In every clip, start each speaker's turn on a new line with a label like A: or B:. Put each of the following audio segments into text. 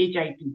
A: HIT।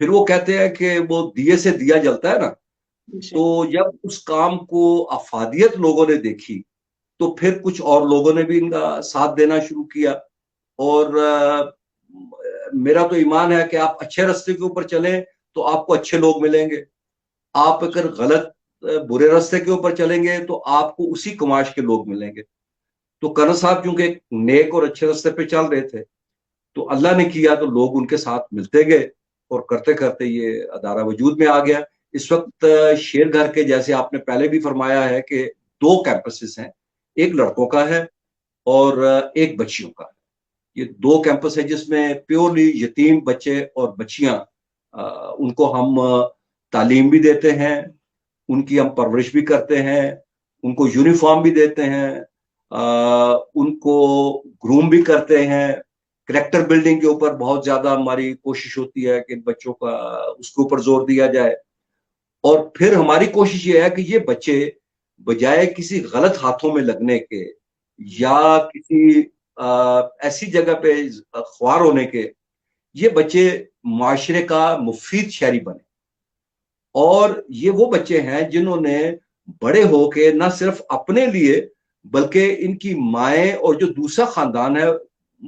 B: پھر وہ کہتے ہیں کہ وہ دیے سے دیا جلتا ہے نا،
A: جی
B: تو جب اس کام کو افادیت لوگوں نے دیکھی تو پھر کچھ اور لوگوں نے بھی ان کا ساتھ دینا شروع کیا. اور میرا تو ایمان ہے کہ آپ اچھے راستے کے اوپر چلیں تو آپ کو اچھے لوگ ملیں گے. آپ اگر غلط برے راستے کے اوپر چلیں گے تو آپ کو اسی کماش کے لوگ ملیں گے. تو کرن صاحب کیونکہ ایک نیک اور اچھے راستے پہ چل رہے تھے تو اللہ نے کیا تو لوگ ان کے ساتھ ملتے گئے اور کرتے کرتے یہ ادارہ وجود میں آ گیا. اس وقت شیر گھر کے جیسے آپ نے پہلے بھی فرمایا ہے کہ 2 کیمپسز ہیں، ایک لڑکوں کا ہے اور ایک بچیوں کا ہے. یہ 2 کیمپس ہے جس میں پیورلی یتیم بچے اور بچیاں، ان کو ہم تعلیم بھی دیتے ہیں، ان کی ہم پرورش بھی کرتے ہیں، ان کو یونیفارم بھی دیتے ہیں، ان کو گروم بھی کرتے ہیں. کریکٹر بلڈنگ کے اوپر بہت زیادہ ہماری کوشش ہوتی ہے کہ بچوں کا اس کے اوپر زور دیا جائے. اور پھر ہماری کوشش یہ ہے کہ یہ بچے بجائے کسی غلط ہاتھوں میں لگنے کے یا کسی ایسی جگہ پہ خوار ہونے کے، یہ بچے معاشرے کا مفید شہری بنے. اور یہ وہ بچے ہیں جنہوں نے بڑے ہو کے نہ صرف اپنے لیے بلکہ ان کی مائیں اور جو دوسرا خاندان ہے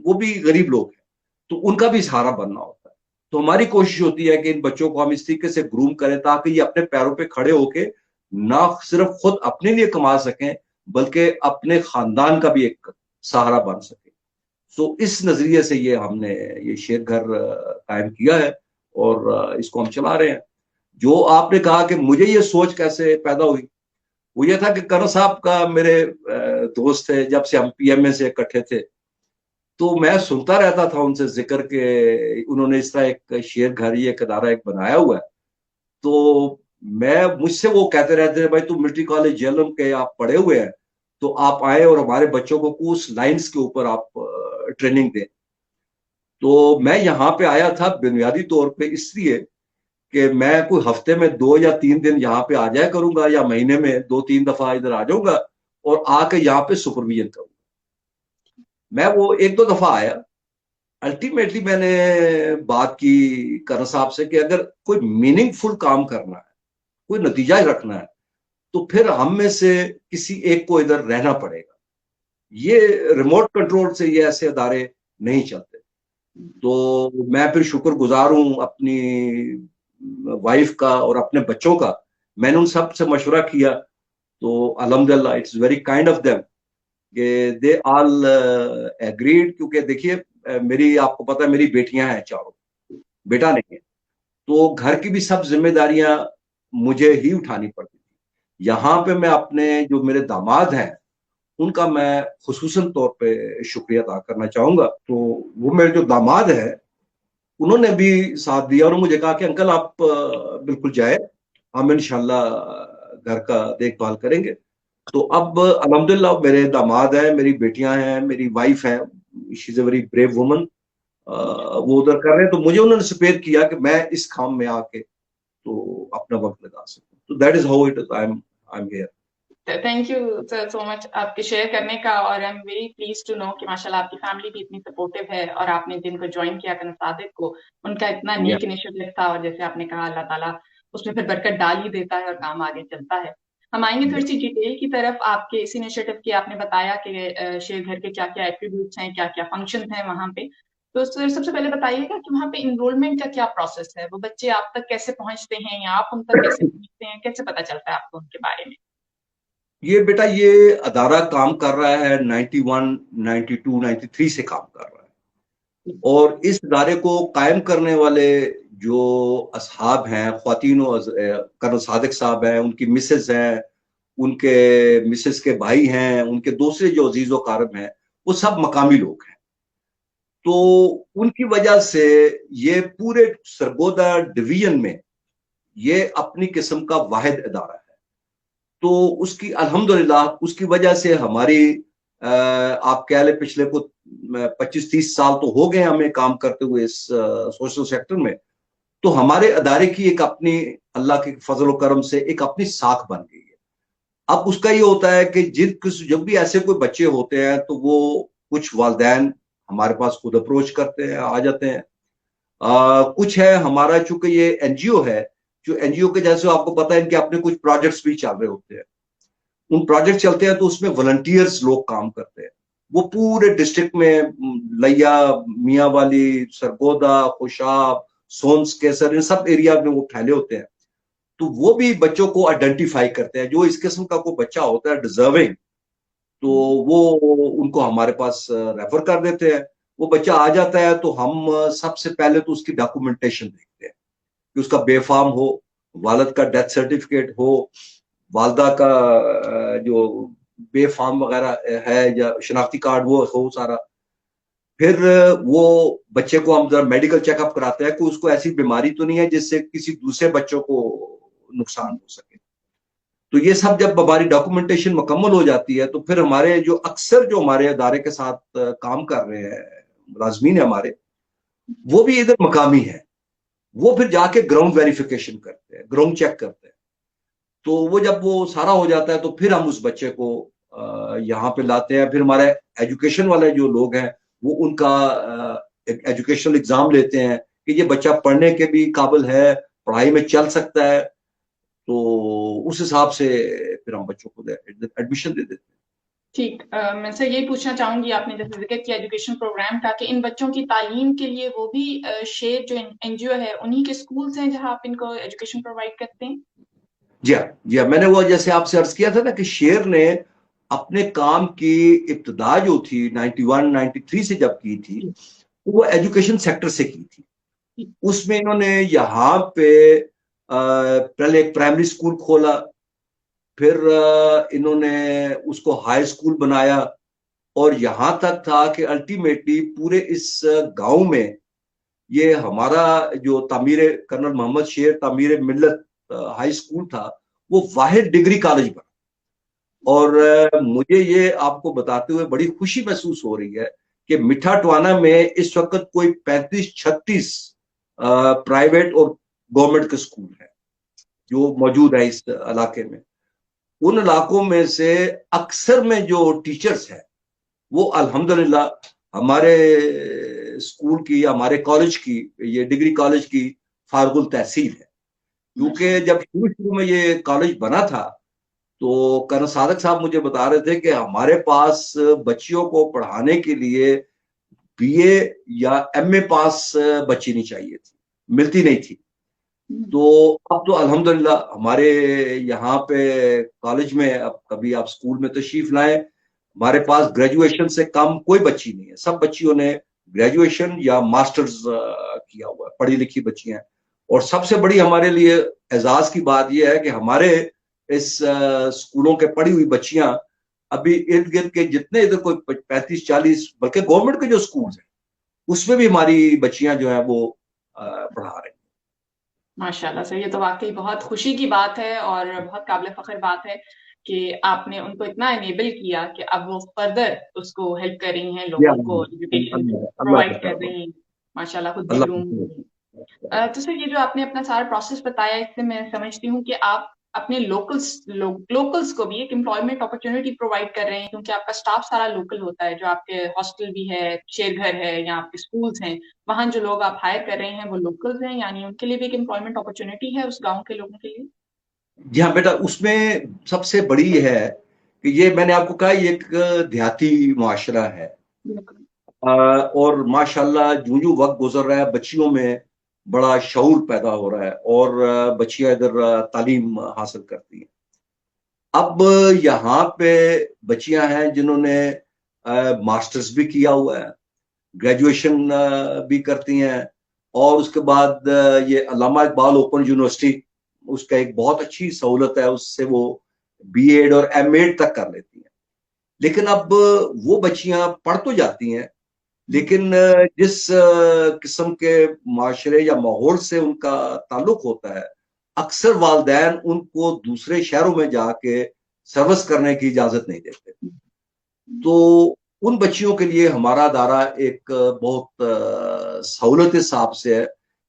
B: وہ بھی غریب لوگ ہیں تو ان کا بھی سہارا بننا ہوتا ہے. تو ہماری کوشش ہوتی ہے کہ ان بچوں کو ہم اس طریقے سے گروم کریں تاکہ یہ اپنے پیروں پہ کھڑے ہو کے نہ صرف خود اپنے لیے کما سکیں بلکہ اپنے خاندان کا بھی ایک سہارا بن سکے. سو اس نظریے سے یہ ہم نے یہ شیر گھر قائم کیا ہے اور اس کو ہم چلا رہے ہیں. جو آپ نے کہا کہ مجھے یہ سوچ کیسے پیدا ہوئی، وہ یہ تھا کہ کرن صاحب کا میرے دوست تھے، جب سے ہم پی ایم اے سے اکٹھے تھے تو میں سنتا رہتا تھا ان سے ذکر کہ انہوں نے اس طرح ایک شیر گھر یہ ایک ادارہ ایک بنایا ہوا ہے. تو مجھ سے وہ کہتے رہتے ہیں بھائی تم ملٹری کالج جہلم کے آپ پڑھے ہوئے ہیں تو آپ آئے اور ہمارے بچوں کو اس لائنز کے اوپر آپ ٹریننگ دیں. تو میں یہاں پہ آیا تھا بنیادی طور پہ اس لیے کہ میں کوئی ہفتے میں 2 یا 3 دن یہاں پہ آ جایا کروں گا یا مہینے میں 2-3 دفعہ ادھر آ جاؤں گا اور آ کے یہاں پہ سپرویژن کروں گا. میں وہ 1-2 دفعہ آیا. الٹیمیٹلی میں نے بات کی کرن صاحب سے کہ اگر کوئی میننگ فل کام کرنا ہے، کوئی نتیجہ رکھنا ہے تو پھر ہم میں سے کسی ایک کو ادھر رہنا پڑے گا. یہ ریموٹ کنٹرول سے یہ ایسے ادارے نہیں چلتے. تو میں پھر شکر گزار ہوں اپنی وائف کا اور اپنے بچوں کا. میں نے ان سب سے مشورہ کیا تو الحمدللہ it's very kind of them کہ دے آل ایگریڈ. کیونکہ دیکھیے میری آپ کو پتا ہے میری بیٹیاں ہیں 4، بیٹا نہیں ہے، تو گھر کی بھی سب ذمہ داریاں مجھے ہی اٹھانی پڑتی تھی. یہاں پہ میں اپنے جو میرے داماد ہیں ان کا میں خصوصاً طور پہ شکریہ ادا کرنا چاہوں گا. تو وہ میرے جو داماد ہیں انہوں نے بھی ساتھ دیا اور مجھے کہا کہ انکل آپ بالکل جائے، ہم انشاءاللہ گھر کا دیکھ بھال کریں گے. تو اب الحمدللہ میرے داماد ہیں، میری بیٹیاں ہیں، میری وائف ہے، شی از اے ویری بریو وومن. وہ ادھر کر رہے ہیں تو مجھے انہوں نے سپیئر کیا کہ میں اس کام میں آ کے تو اپنا وقت لگا سکوں. تو that is how it is. I am here.
A: Thank you sir so much آپ کے شیئر کرنے کا، اور I am very pleased to know کہ ماشاءاللہ آپ کی فیملی بھی اتنی سپورٹو ہے اور آپ نے جن کو جوائن کیا کرن صادق کو ان کا اتنا نیک انیشیٹو تھا، اور جیسے آپ نے کہا اللہ تعالیٰ اس میں پھر برکت ڈال ہی دیتا ہے اور کام آگے چلتا ہے. ہم آئیں گے تھوڑی سی ڈیٹیل کی طرف. آپ کے اس انیشیٹو کی آپ نے بتایا کہ شیر گھر کے کیا کیا ایٹریبیوٹس ہیں، کیا کیا فنکشن ہیں وہاں پہ. تو سر سب سے پہلے بتائیے گا کہ وہاں پہ انرولمنٹ کا کیا پروسیس ہے، وہ بچے آپ تک کیسے پہنچتے ہیں یا آپ ان تک کیسے پہنچتے ہیں، کیسے پتا چلتا ہے آپ کو ان کے بارے میں؟
B: یہ بیٹا یہ ادارہ کام کر رہا ہے 91 92 93 سے کام کر رہا ہے. اور اس ادارے کو قائم کرنے والے جو اصحاب ہیں، خواتین و کرن صادق صاحب ہیں، ان کی مسز ہیں، ان کے مسز کے بھائی ہیں، ان کے دوسرے جو عزیز و قارب ہیں، وہ سب مقامی لوگ ہیں. تو ان کی وجہ سے یہ پورے سرگودا ڈویژن میں یہ اپنی قسم کا واحد ادارہ ہے. تو اس کی الحمدللہ اس کی وجہ سے ہماری آپ کہہ لیں پچھلے کو 25-30 سال تو ہو گئے ہمیں کام کرتے ہوئے اس سوشل سیکٹر میں. تو ہمارے ادارے کی ایک اپنی اللہ کے فضل و کرم سے ایک اپنی ساکھ بن گئی ہے. اب اس کا یہ ہوتا ہے کہ جب بھی ایسے کوئی بچے ہوتے ہیں تو وہ کچھ والدین ہمارے پاس خود اپروچ کرتے ہیں، آ جاتے ہیں. کچھ ہے ہمارا، چونکہ یہ این جی او ہے، جو این جی او کے جیسے آپ کو پتا ہے ان کے اپنے کچھ پروجیکٹس بھی چل رہے ہوتے ہیں. ان پروجیکٹ چلتے ہیں تو اس میں والنٹیئرز لوگ کام کرتے ہیں. وہ پورے ڈسٹرکٹ میں لیا، میاں والی، سرگودا، خوشاب، سونس، کیسر، ان سب ایریا میں وہ پھیلے ہوتے ہیں. تو وہ بھی بچوں کو آئیڈینٹیفائی کرتے ہیں. جو اس قسم کا کوئی بچہ ہوتا ہے ڈیزرونگ، تو وہ ان کو ہمارے پاس ریفر کر دیتے ہیں. وہ بچہ آ جاتا ہے تو ہم سب سے پہلے تو اس کی ڈاکومنٹیشن دیکھتے ہیں کہ اس کا بے فارم ہو، والد کا ڈیتھ سرٹیفکیٹ ہو، والدہ کا جو بے فارم وغیرہ ہے یا شناختی کارڈ وہ ہو سارا. پھر وہ بچے کو ہم ذرا میڈیکل چیک اپ کراتے ہیں کہ اس کو ایسی بیماری تو نہیں ہے جس سے کسی دوسرے بچوں کو نقصان ہو سکے. تو یہ سب جب ہماری ڈاکومنٹیشن مکمل ہو جاتی ہے تو پھر ہمارے جو ہمارے ادارے کے ساتھ کام کر رہے ہیں ملازمین ہمارے، وہ بھی ادھر مقامی ہے. وہ پھر جا کے گراؤنڈ ویریفیکیشن کرتے ہیں، گراؤنڈ چیک کرتے ہیں. تو وہ جب وہ سارا ہو جاتا ہے تو پھر ہم اس بچے کو یہاں پہ لاتے ہیں. پھر ہمارے ایجوکیشن والے جو لوگ ہیں وہ ان کا ایجوکیشنل ایگزام لیتے ہیں کہ یہ بچہ پڑھنے کے بھی قابل ہے، پڑھائی میں چل سکتا ہے. تو اس حساب سے پھر ہم بچوں کو ایڈمیشن دے دیتے ہیں.
A: ٹھیک، میں سے یہی پوچھنا چاہوں گی، آپ نے جیسے ذکر کیا ایجوکیشن پروگرام کا، کہ ان بچوں کی تعلیم کے لیے وہ بھی شیئر جو این جی او ہے انہی کے اسکولس ہیں جہاں آپ ان کو ایجوکیشن پرووائڈ کرتے ہیں؟
B: جی ہاں، میں نے وہ جیسے آپ سے عرض کیا تھا نا کہ شیر نے اپنے کام کی ابتدا جو تھی 91 93 سے جب کی تھی، وہ ایجوکیشن سیکٹر سے کی تھی. اس میں انہوں نے یہاں پہ پہلے ایک پرائمری اسکول کھولا، پھر انہوں نے اس کو ہائی اسکول بنایا، اور یہاں تک تھا کہ الٹیمیٹلی پورے اس گاؤں میں یہ ہمارا جو تعمیر کرنل محمد شیر تعمیر ملت ہائی اسکول تھا، وہ واحد ڈگری کالج بنا. اور مجھے یہ آپ کو بتاتے ہوئے بڑی خوشی محسوس ہو رہی ہے کہ مٹھا ٹوانا میں اس وقت کوئی 35-36 پرائیویٹ اور گورنمنٹ کے اسکول ہیں جو موجود ہیں اس علاقے میں. ان علاقوں میں سے اکثر میں جو ٹیچرز ہیں وہ الحمدللہ ہمارے اسکول کی، ہمارے کالج کی، یہ ڈگری کالج کی فارغ التحصیل ہے. کیونکہ جب شروع میں یہ کالج بنا تھا تو کرنل صادق صاحب مجھے بتا رہے تھے کہ ہمارے پاس بچیوں کو پڑھانے کے لیے بی اے یا ایم اے پاس بچی نہیں چاہیے تھی، ملتی نہیں تھی. تو اب تو الحمدللہ ہمارے یہاں پہ کالج میں، اب کبھی آپ اسکول میں تشریف لائیں، ہمارے پاس گریجویشن سے کم کوئی بچی نہیں ہے. سب بچیوں نے گریجویشن یا ماسٹرز کیا ہوا ہے، پڑھی لکھی بچیاں ہیں. اور سب سے بڑی ہمارے لیے اعزاز کی بات یہ ہے کہ ہمارے اس اسکولوں کے پڑھی ہوئی بچیاں ابھی ارد گرد کے جتنے ادھر کوئی 35-40 بلکہ گورنمنٹ کے جو اسکولز ہیں اس میں بھی ہماری بچیاں جو ہیں وہ پڑھا رہے ہیں.
A: ماشاء اللہ سے، یہ تو واقعی بہت خوشی کی بات ہے اور بہت قابل فخر بات ہے کہ آپ نے ان کو اتنا انیبل کیا کہ اب وہ فردر اس کو ہیلپ کر رہی ہیں، لوگوں کو ایجوکیشن
B: اللہ
A: پرووائڈ کر رہی ہیں. ماشاء اللہ، خود بھی گروم.
B: اللہ
A: تو سر، یہ جو آپ نے اپنا سارا پروسیس بتایا، اس سے میں سمجھتی ہوں کہ آپ اپنے لوکلس کو بھی ایک امپلائمنٹ اپرچونٹی پرووائڈ کر رہے ہیں، کیونکہ آپ کا اسٹاف سارا لوکل ہوتا ہے. جو آپ کے ہاسٹل بھی ہے، شیر گھر ہے، یا آپ کے اسکولس ہیں، وہاں جو لوگ آپ ہائر کر رہے ہیں وہ لوکلز ہیں، یعنی ان کے لیے بھی ایک امپلائمنٹ اپرچونٹی ہے اس گاؤں کے لوگوں کے لیے.
B: جی ہاں بیٹا، اس میں سب سے بڑی ہے کہ یہ میں نے آپ کو کہا یہ ایک دیہاتی معاشرہ ہے.
A: بالکل.
B: اور ماشاءاللہ جو وقت گزر رہا ہے بچیوں میں بڑا شعور پیدا ہو رہا ہے اور بچیاں ادھر تعلیم حاصل کرتی ہیں. اب یہاں پہ بچیاں ہیں جنہوں نے ماسٹرز بھی کیا ہوا ہے، گریجویشن بھی کرتی ہیں، اور اس کے بعد یہ علامہ اقبال اوپن یونیورسٹی، اس کا ایک بہت اچھی سہولت ہے، اس سے وہ بی ایڈ اور ایم ایڈ تک کر لیتی ہیں. لیکن اب وہ بچیاں پڑھ تو جاتی ہیں، لیکن جس قسم کے معاشرے یا ماحول سے ان کا تعلق ہوتا ہے، اکثر والدین ان کو دوسرے شہروں میں جا کے سروس کرنے کی اجازت نہیں دیتے. تو ان بچیوں کے لیے ہمارا ادارہ ایک بہت سہولت اس حساب سے ہے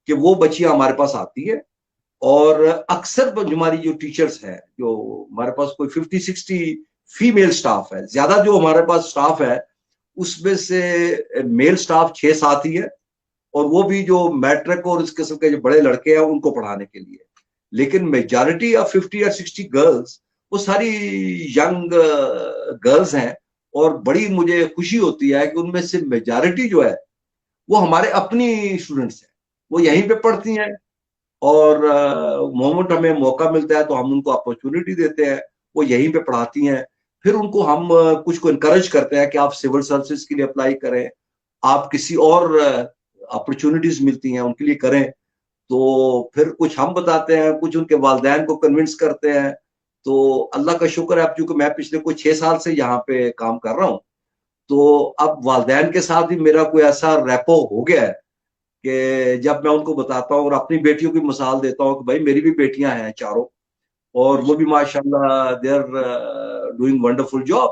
B: کہ وہ بچیاں ہمارے پاس آتی ہے، اور اکثر ہماری جو ٹیچرز ہیں، جو ہمارے پاس کوئی 50-60 فیمیل سٹاف ہے، زیادہ جو ہمارے پاس سٹاف ہے اس میں سے میل سٹاف 6-7 ہی ہے، اور وہ بھی جو میٹرک اور اس قسم کے جو بڑے لڑکے ہیں ان کو پڑھانے کے لیے. لیکن میجارٹی آف 50 یا 60 گرلس وہ ساری ینگ گرلز ہیں, اور بڑی مجھے خوشی ہوتی ہے کہ ان میں سے میجارٹی جو ہے وہ ہمارے اپنی اسٹوڈنٹس ہیں, وہ یہیں پہ پڑھتی ہیں, اور مومنٹ ہمیں موقع ملتا ہے تو ہم ان کو اپرچونٹی دیتے ہیں, وہ یہیں پہ پڑھاتی ہیں. پھر ان کو ہم کچھ کو انکریج کرتے ہیں کہ آپ سول سروسز کے لیے اپلائی کریں, آپ کسی اور اپرچونٹیز ملتی ہیں ان کے لیے کریں. تو پھر کچھ ہم بتاتے ہیں, کچھ ان کے والدین کو کنونس کرتے ہیں. تو اللہ کا شکر ہے, اب چونکہ میں پچھلے کوئی 6 سال سے یہاں پہ کام کر رہا ہوں, تو اب والدین کے ساتھ بھی میرا کوئی ایسا ریپو ہو گیا ہے کہ جب میں ان کو بتاتا ہوں, اور اپنی بیٹیوں کی مثال دیتا ہوں کہ بھائی میری بھی بیٹیاں ہیں چاروں, اور وہ بھی ماشاءاللہ they are doing wonderful job.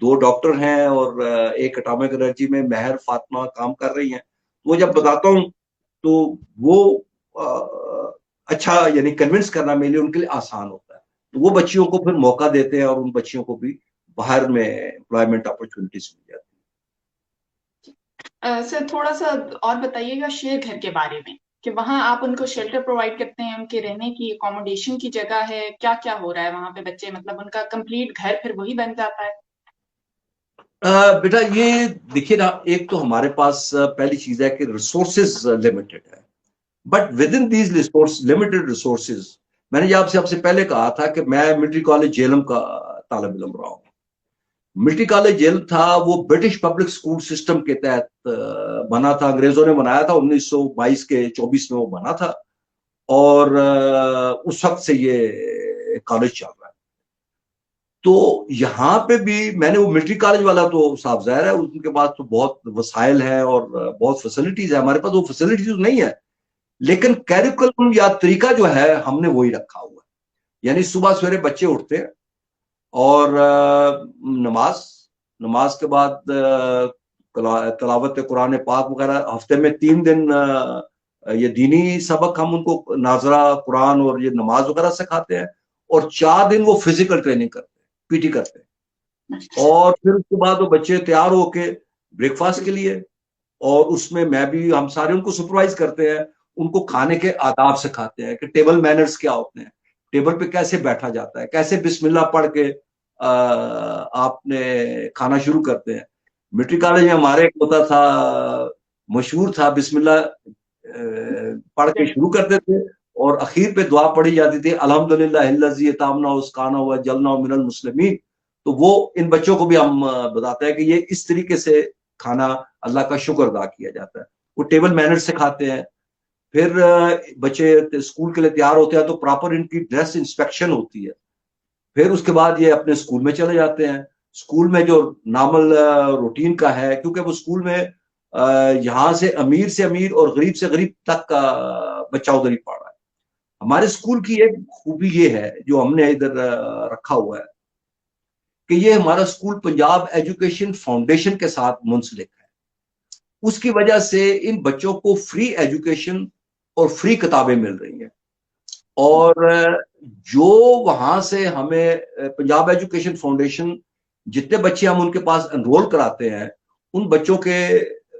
B: 2 doctor ہیں اور ایک اٹامک انرجی میں مہر فاطمہ کام کر رہی ہیں. وہ جب بتاتا ہوں تو وہ اچھا, یعنی کنونس کرنا میرے لیے ان کے لیے آسان ہوتا ہے. تو وہ بچیوں کو پھر موقع دیتے ہیں, اور ان بچیوں کو بھی باہر میں امپلائمنٹ اپرچونٹیز مل جاتی ہیں.
A: سر تھوڑا سا اور بتائیے گا شیئر گھر کے بارے میں, کہ وہاں آپ ان کو شیلٹر پرووائڈ کرتے ہیں, ان کے رہنے کی اکوموڈیشن کی جگہ ہے, کیا کیا ہو رہا ہے وہاں پہ بچے, مطلب ان کا کمپلیٹ گھر پھر وہی بن جاتا ہے؟
B: بیٹا یہ دیکھیے نا, ایک تو ہمارے پاس پہلی چیز ہے کہ ریسورسز لمیٹڈ ہے, but with in these limited resources, میں نے آپ سے پہلے کہا تھا کہ میں ملٹری کالج جیلم کا طالب علم رہا ہوں. ملٹری کالج جیلم تھا وہ برٹش پبلک اسکول سسٹم کے تحت بنا تھا, انگریزوں نے بنایا تھا 1922 کے 24 میں وہ بنا تھا, اور اس وقت سے یہ کالج چل رہا ہے. تو یہاں پہ بھی میں نے وہ ملٹری کالج والا تو صاف ظاہر ہے ان کے پاس تو بہت وسائل ہیں اور بہت فیسلٹیز ہے, ہمارے پاس وہ فیسلٹیز نہیں ہے, لیکن کیریکولم یا طریقہ جو ہے ہم نے وہی رکھا ہوا ہے. یعنی صبح سویرے بچے اٹھتے ہیں اور نماز کے بعد تلاوت قرآن پاک وغیرہ, ہفتے میں 3 دن یہ دینی سبق ہم ان کو ناظرہ قرآن اور یہ نماز وغیرہ سکھاتے ہیں, اور 4 دن وہ فزیکل ٹریننگ کرتے ہیں, پی ٹی کرتے ہیں. اور پھر اس کے بعد وہ بچے تیار ہو کے بریک فاسٹ کے لیے, اور اس میں بھی ہم سارے ان کو سپروائز کرتے ہیں, ان کو کھانے کے آداب سکھاتے ہیں کہ ٹیبل مینرز کیا ہوتے ہیں, ٹیبل پہ کیسے بیٹھا جاتا ہے, کیسے بسم اللہ پڑھ کے آپ نے کھانا شروع کرتے ہیں. ملٹری کالج میں ہمارے ایک ہوتا تھا, مشہور تھا, بسم اللہ پڑھ کے شروع کرتے تھے, اور اخیر پہ دعا پڑھی جاتی تھی, الحمدللہ الذی اطعمنا واسقانا وجعلنا من المسلمین. تو وہ ان بچوں کو بھی ہم بتاتے ہیں کہ یہ اس طریقے سے کھانا اللہ کا شکر ادا کیا جاتا ہے. وہ ٹیبل مینر سکھاتے ہیں. پھر بچے اسکول کے لیے تیار ہوتے ہیں تو پراپر ان کی ڈریس انسپیکشن ہوتی ہے. پھر اس کے بعد یہ اپنے اسکول میں چلے جاتے ہیں. اسکول میں جو نارمل روٹین کا ہے, کیونکہ وہ اسکول میں یہاں سے امیر اور غریب سے غریب تک کا بچہ ادھر ہی پڑھ رہا ہے. ہمارے اسکول کی ایک خوبی یہ ہے جو ہم نے ادھر رکھا ہوا ہے کہ یہ ہمارا اسکول پنجاب ایجوکیشن فاؤنڈیشن کے ساتھ منسلک ہے. اس کی وجہ سے ان بچوں کو فری ایجوکیشن اور فری کتابیں مل رہی ہیں, اور جو وہاں سے ہمیں پنجاب ایجوکیشن فاؤنڈیشن جتنے بچے ہم ان کے پاس انرول کراتے ہیں, ان بچوں کے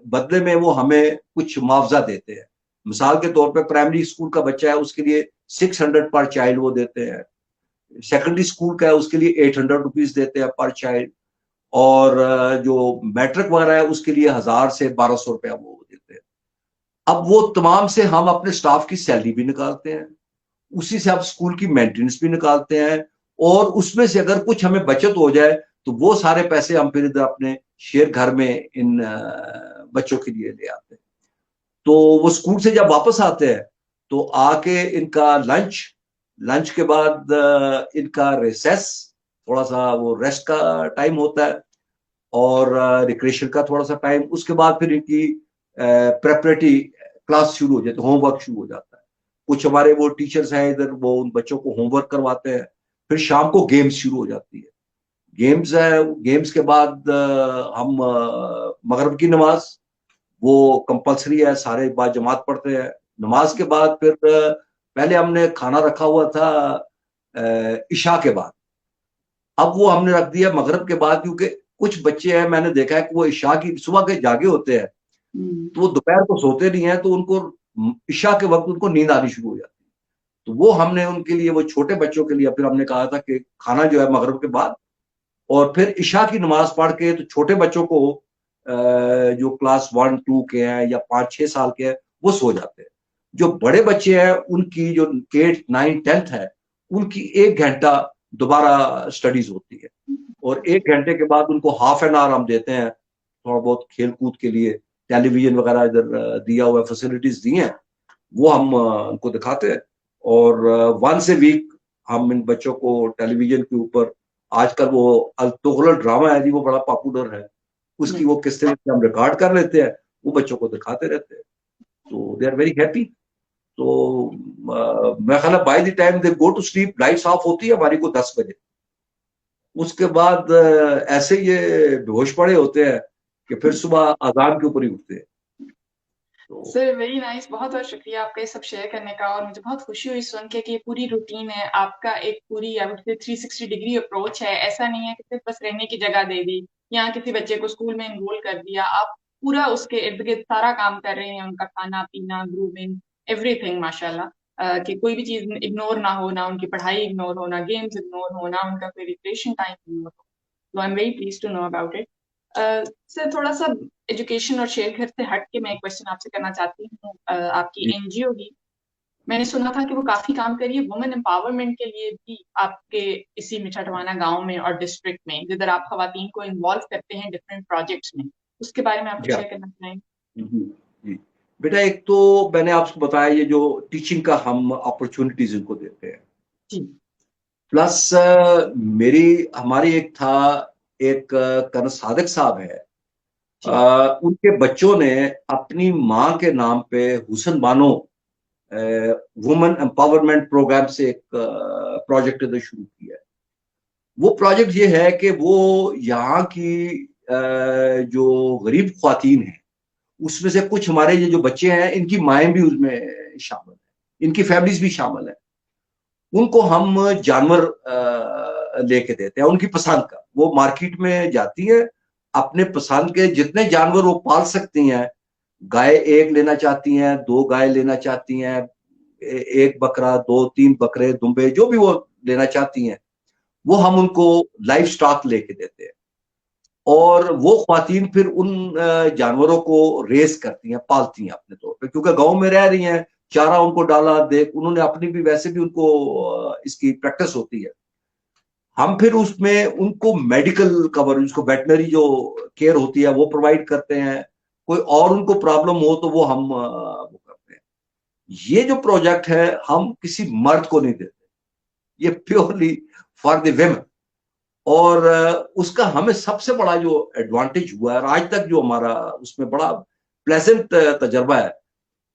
B: بدلے میں وہ ہمیں کچھ معاوضہ دیتے ہیں. مثال کے طور پہ پرائمری اسکول کا بچہ ہے, اس کے لیے 600 پر چائلڈ وہ دیتے ہیں. سیکنڈری اسکول کا ہے اس کے لیے 800 روپیز دیتے ہیں پر چائلڈ, اور جو میٹرک وغیرہ ہے اس کے لیے 1000 سے 1200 روپیہ وہ دیتے ہیں. اب وہ تمام سے ہم اپنے سٹاف کی سیلری بھی نکالتے ہیں, اسی سے آپ اسکول کی مینٹیننس بھی نکالتے ہیں, اور اس میں سے اگر کچھ ہمیں بچت ہو جائے تو وہ سارے پیسے ہم پھر ادھر اپنے شیئر گھر میں ان بچوں کے لیے لے آتے ہیں. تو وہ اسکول سے جب واپس آتے ہیں تو آ کے ان کا لنچ کے بعد ان کا ریسیس, تھوڑا سا وہ ریسٹ کا ٹائم ہوتا ہے, اور ریکریشن کا تھوڑا سا ٹائم. اس کے بعد پھر ان کی پریپریٹری کلاس شروع ہو جاتی ہے, ہوم ورک شروع ہو جاتا ہے. کچھ ہمارے وہ ٹیچرز ہیں ادھر, وہ ان بچوں کو ہوم ورک کرواتے ہیں. پھر شام کو گیمز شروع ہو جاتی ہے. گیمز کے بعد ہم مغرب کی نماز وہ کمپلسری ہے, سارے با جماعت پڑھتے ہیں. نماز کے بعد پھر پہلے ہم نے کھانا رکھا ہوا تھا عشاء کے بعد, اب وہ ہم نے رکھ دیا مغرب کے بعد, کیونکہ کچھ بچے ہیں میں نے دیکھا ہے کہ وہ عشاء کی صبح کے جاگے ہوتے ہیں, تو وہ دوپہر کو سوتے نہیں ہیں، تو ان کو عشاء کے وقت ان کو نیند آنی شروع ہو جاتی ہے. تو وہ ہم نے ان کے لیے، وہ چھوٹے بچوں کے لیے پھر ہم نے کہا تھا کہ کھانا جو ہے مغرب کے بعد، اور پھر عشاء کی نماز پڑھ کے، تو چھوٹے بچوں کو جو کلاس 1 2 کے ہیں یا 5 6 سال کے ہیں وہ سو جاتے ہیں. جو بڑے بچے ہیں ان کی جو 8 9 10 ہے، ان کی 1 گھنٹہ دوبارہ اسٹڈیز ہوتی ہے، اور 1 گھنٹے کے بعد ان کو ہاف این آور ہم دیتے ہیں تھوڑا بہت کھیل کود کے لیے. ٹیلی ویژن وغیرہ ادھر دیا ہوا ہے، فیسلٹیز دی ہیں، وہ ہم ان کو دکھاتے ہیں. اور ونس اے ویک ہم ان بچوں کو ٹیلی ویژن کے اوپر، آج کل وہ التغرل ڈرامہ ہے جی، وہ بڑا پاپولر ہے، اس کی وہ کس طرح سے ہم ریکارڈ کر لیتے ہیں، وہ بچوں کو دکھاتے رہتے ہیں. تو دے آر ویری ہیپی. تو میں خیال ہے by the time they go to sleep, lights off ہوتی ہے ہماری کو 10 بجے، اس کے بعد ایسے یہ بے ہوش پڑے ہوتے ہیں کہ پھر صبح اذان کے اوپر ہی اٹھتے ہیں.
A: سر ویری نائس، بہت بہت شکریہ آپ کا یہ سب شیئر کرنے کا. اور مجھے بہت خوشی ہوئی سن کے کہ یہ پوری روٹین ہے آپ کا، ایک پوری 360 ڈگری اپروچ ہے. ایسا نہیں ہے کہ صرف بس رہنے کی جگہ دے دی یا کسی بچے کو اسکول میں انرول کر دیا، آپ پورا اس کے ارد گرد سارا کام کر رہے ہیں، ان کا کھانا پینا، گرومنگ، ایوری تھنگ ماشاء اللہ، کہ کوئی بھی چیز اگنور نہ ہو، نہ ان کی پڑھائی اگنور ہو، نہ گیمز اگنور ہو، نہ ان کا کوئی ریکریشن ٹائم اگنور ہو. تو I am very pleased to know about it. Sir تھوڑا سا ایجوکیشن اور شیئر گھر سے ہٹ کے میں ایک کوشچن آپ سے کرنا چاہتی ہوں. آپ کی این جی او کی میں نے سنا تھا کہ وہ کافی کام کری ہے وومن امپاورمنٹ کے لیے بھی آپ کے اسی میٹھاٹھوانا گاؤں میں اور ڈسٹرکٹ میں، جدھر آپ خواتین کو انوالو کرتے ہیں ڈفرینٹ پروجیکٹس میں. اس کے بارے میں آپ کو شیئر کرنا چاہیں؟
B: جی بیٹا، ایک تو میں نے آپ کو بتایا یہ جو ٹیچنگ کا ہم اپرچونٹیز ان کو دیتے ہیں،
A: جی
B: پلس ہماری ایک کرن صادق صاحب ہے، ان کے بچوں نے اپنی ماں کے نام پہ حسن بانو وومن امپاورمنٹ پروگرام سے ایک پروجیکٹ شروع کیا ہے. وہ پروجیکٹ یہ ہے کہ وہ یہاں کی جو غریب خواتین ہیں، اس میں سے کچھ ہمارے یہ جو بچے ہیں ان کی مائیں بھی اس میں شامل ہیں، ان کی فیملیز بھی شامل ہیں. ان کو ہم جانور لے کے دیتے ہیں ان کی پسند کا. وہ مارکیٹ میں جاتی ہیں، اپنے پسند کے جتنے جانور وہ پال سکتی ہیں، گائے 1 لینا چاہتی ہیں، 2 گائے لینا چاہتی ہیں، 1 بکرا، 2 3 بکرے، دمبے، جو بھی وہ لینا چاہتی ہیں، وہ ہم ان کو لائف سٹاک لے کے دیتے ہیں. اور وہ خواتین پھر ان جانوروں کو ریز کرتی ہیں، پالتی ہیں اپنے طور پہ، کیونکہ گاؤں میں رہ رہی ہیں، چارہ ان کو ڈالا، انہوں نے اپنی بھی ویسے بھی ان کو اس کی پریکٹس ہوتی ہے. ہم پھر اس میں ان کو میڈیکل کور، اس کو ویٹنری جو کیئر ہوتی ہے وہ پرووائڈ کرتے ہیں. کوئی اور ان کو پرابلم ہو تو وہ ہم وہ کرتے ہیں. یہ جو پروجیکٹ ہے ہم کسی مرد کو نہیں دیتے، یہ پیورلی فار دی ویمن. اور اس کا ہمیں سب سے بڑا جو ایڈوانٹیج ہوا ہے، اور آج تک جو ہمارا اس میں بڑا پلیزنٹ تجربہ ہے،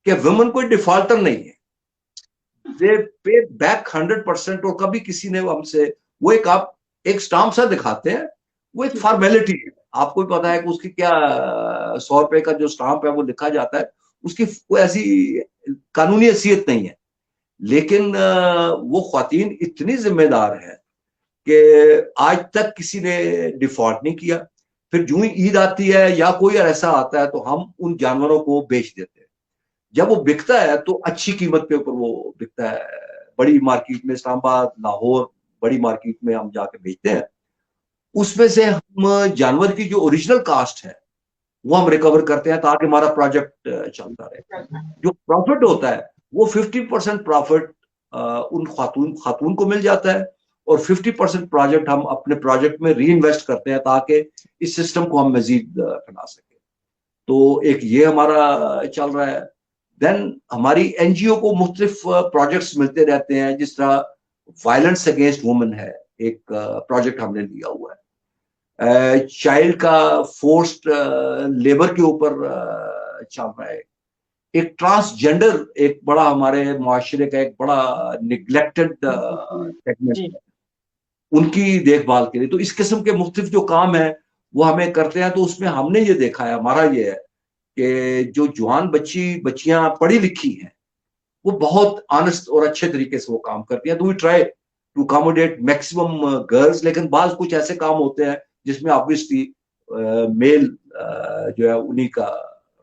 B: کہ ویمن کوئی ڈیفالٹر نہیں ہے، دے پے بیک 100%. اور کبھی کسی نے ہم سے وہ آپ ایک سٹامپ سا دکھاتے ہیں، وہ ایک فارمیلٹی ہے، آپ کو بھی پتا ہے کہ اس کی کیا 100 روپے کا جو سٹامپ ہے وہ لکھا جاتا ہے، اس کی کوئی ایسی قانونی حیثیت نہیں ہے. لیکن وہ خواتین اتنی ذمہ دار ہے کہ آج تک کسی نے ڈیفالٹ نہیں کیا. پھر جو ہی عید آتی ہے یا کوئی ایسا آتا ہے تو ہم ان جانوروں کو بیچ دیتے ہیں. جب وہ بکتا ہے تو اچھی قیمت پہ اوپر وہ بکتا ہے، بڑی مارکیٹ میں، اسلام آباد، لاہور، بڑی مارکیٹ میں ہم جا کے بیچتے ہیں. اس میں سے ہم جانور کی جو اوریجنل کاسٹ ہے وہ ہم ریکور کرتے ہیں تاکہ ہمارا پروجیکٹ چلتا رہے. جو پروفٹ ہوتا ہے وہ 50% پروفٹ ان خاتون کو مل جاتا ہے، اور 50% پروجیکٹ ہم اپنے پروجیکٹ میں ری انویسٹ کرتے ہیں تاکہ اس سسٹم کو ہم مزید بنا سکیں. تو ایک یہ ہمارا چل رہا ہے. دین ہماری این جی او کو مختلف پروجیکٹس ملتے رہتے ہیں، جس طرح وائلنس اگینسٹ وومن ہے، ایک پروجیکٹ ہم نے لیا ہوا ہے. چائلڈ کا فورسڈ لیبر کے اوپر چل رہا ہے. ایک ٹرانسجینڈر ایک بڑا ہمارے معاشرے کا ایک بڑا نگلیکٹڈ سیگمنٹ ہے، ان کی دیکھ بھال کے لیے. تو اس قسم کے مختلف جو کام ہیں وہ ہمیں کرتے ہیں. تو اس میں ہم نے یہ دیکھا ہے، ہمارا یہ ہے کہ جو جوان بچیاں پڑھی لکھی ہیں وہ بہت آنےسٹ اور اچھے طریقے سے وہ کام کرتی ہیں. تو we try to accommodate maximum girls, لیکن بعض کچھ ایسے کام ہوتے ہیں جس میں آبویسلی میل جو ہے انہی کا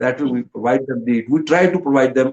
B: That we provide them we try to provide them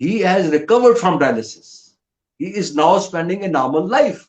B: he has recovered from dialysis. He is now spending a normal life.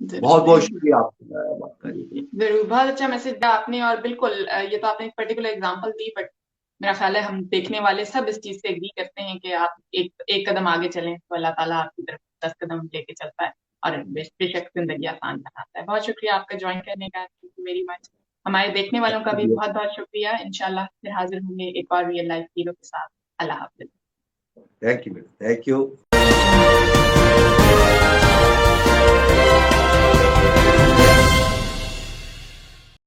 B: بہت بہت شکریہ آپ کا بات کرنے کے لیے.
A: ضرور, بہت اچھا میسج دیا آپ نے, اور بالکل یہ تو آپ نے ایک پرٹیکولر اگزامپل دی, بٹ میرا خیال ہے ہم دیکھنے والے سب اس چیز سے ایگری کرتے ہیں کہ آپ ایک قدم آگے چلیں تو اللہ تعالیٰ آپ کی طرف 10 قدم لے کے چلتا ہے اور بے شک زندگی آسان بناتا ہے. بہت شکریہ آپ کا جوائن کرنے کا, میری مچ. ہمارے دیکھنے والوں کا بھی بہت بہت شکریہ. انشاءاللہ پھر حاضر ہوں گے ایک اور ریئل لائف ہیرو کے ساتھ. اللہ حافظ.
B: Thank you.